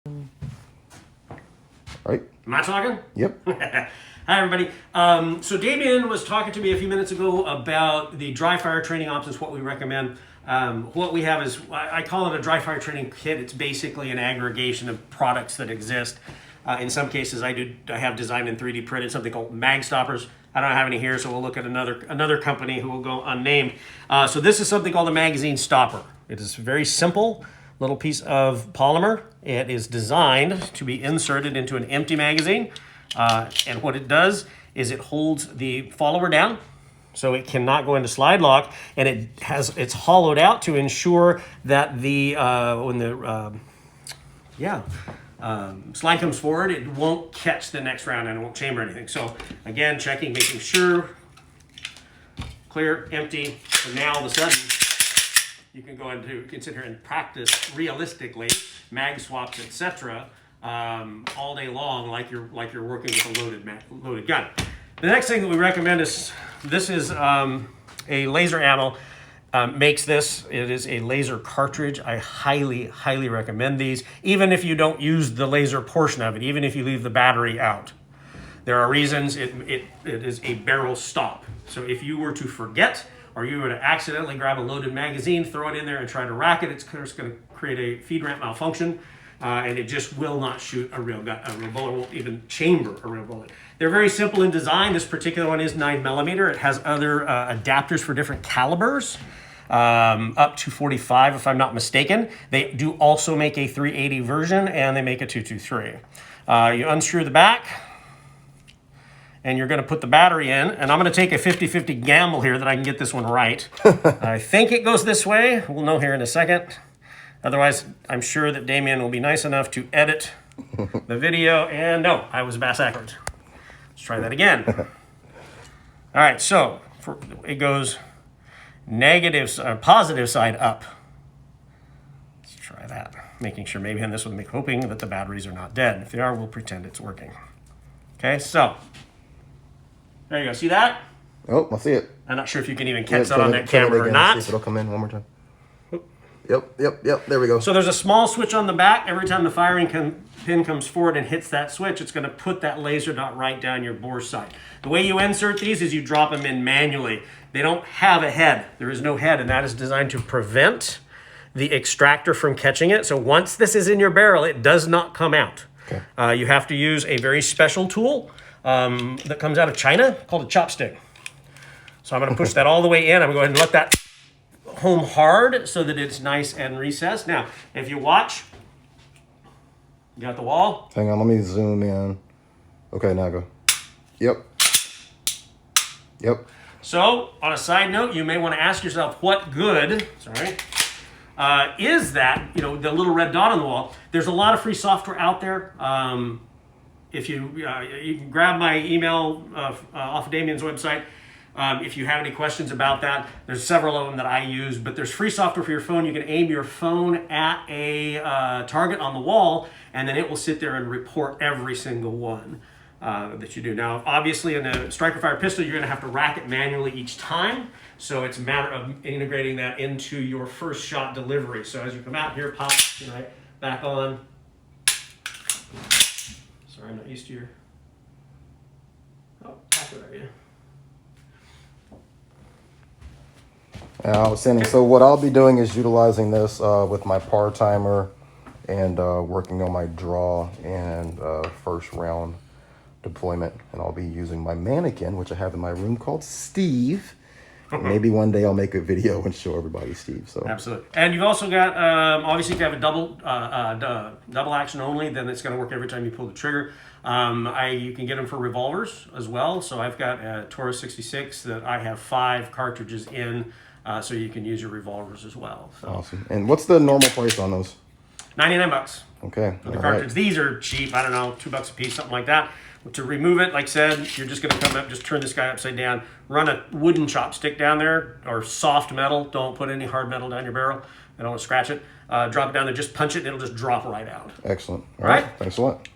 Right? Am I talking? Yep. Hi, everybody. So Damien was talking to me a few minutes ago about the dry fire training options, what we recommend. What we have is, I call it a dry fire training kit. It's basically an aggregation of products that exist. In some cases, I have designed and 3D printed something called mag stoppers. I don't have any here, so we'll look at another company who will go unnamed. So this is something called a magazine stopper. It is a very simple little piece of polymer. It is designed to be inserted into an empty magazine. And what it does is it holds the follower down so it cannot go into slide lock, and it's hollowed out to ensure that when the slide comes forward, it won't catch the next round and it won't chamber anything. So again, checking, making sure, clear, empty. So now all of a sudden, you can go into, you can sit here and practice realistically mag swaps, etc. All day long, like you're working with a loaded gun. The next thing that we recommend is this is a laser ammo. Makes this. It is a laser cartridge. I highly recommend these, even if you don't use the laser portion of it, even if you leave the battery out. There are reasons. It is a barrel stop. So if you were to forget, or you were to accidentally grab a loaded magazine, throw it in there and try to rack it, it's going to create a feed ramp malfunction, and it just will not shoot a real bullet, won't even chamber a real bullet. They're very simple in design. This particular one is 9mm. It has other adapters for different calibers, up to 45 if I'm not mistaken. They do also make a 380 version, and they make a 223. You unscrew the back, and you're going to put the battery in, and I'm going to take a 50-50 gamble here that I can get this one right. I think it goes this way. We'll know here in a second. Otherwise, I'm sure that Damien will be nice enough to edit the video, and no, I was backwards. Let's try that again. All right, so it goes positive side up. Let's try that. Making sure maybe on this one, hoping that the batteries are not dead. If they are, we'll pretend it's working. Okay, so there you go. See that? Oh, I see it. I'm not sure if you can even catch that on that camera or not. See if it'll come in one more time. Yep. There we go. So there's a small switch on the back. Every time the firing pin comes forward and hits that switch, it's going to put that laser dot right down your bore sight. The way you insert these is you drop them in manually. They don't have a head. There is no head, and that is designed to prevent the extractor from catching it. So once this is in your barrel, it does not come out. Okay. You have to use a very special tool that comes out of China called a chopstick. So I'm going to push that all the way in. I'm going to go ahead and let that home hard so that it's nice and recessed. Now, if you watch, you got the wall. Hang on, let me zoom in. Okay, now go. Yep. So, on a side note, you may want to ask yourself, what good, is that, the little red dot on the wall? There's a lot of free software out there. If you can grab my email off of Damien's website. If you have any questions about that, there's several of them that I use, but there's free software for your phone. You can aim your phone at a target on the wall, and then it will sit there and report every single one that you do. Now, obviously, in a striker fire pistol, you're going to have to rack it manually each time, so it's a matter of integrating that into your first shot delivery. So as you come out here, pop, back on. Sorry, I'm not used to your... Oh, back over there, Outstanding. So what I'll be doing is utilizing this with my par timer and working on my draw and first round deployment. And I'll be using my mannequin, which I have in my room, called Steve. Maybe one day I'll make a video and show everybody Steve. So absolutely. And you've also got, obviously, if you have a double action only, then it's going to work every time you pull the trigger. You can get them for revolvers as well. So I've got a Taurus 66 that I have 5 cartridges in. So you can use your revolvers as well. So. Awesome. And what's the normal price on those? $99. Okay. For the cartridge. Right. These are cheap. I don't know, $2 a piece, something like that. But to remove it, like I said, you're just going to come up, just turn this guy upside down, run a wooden chopstick down there, or soft metal. Don't put any hard metal down your barrel. I don't want to scratch it. Drop it down there, just punch it, and it'll just drop right out. Excellent. All right. Thanks a lot.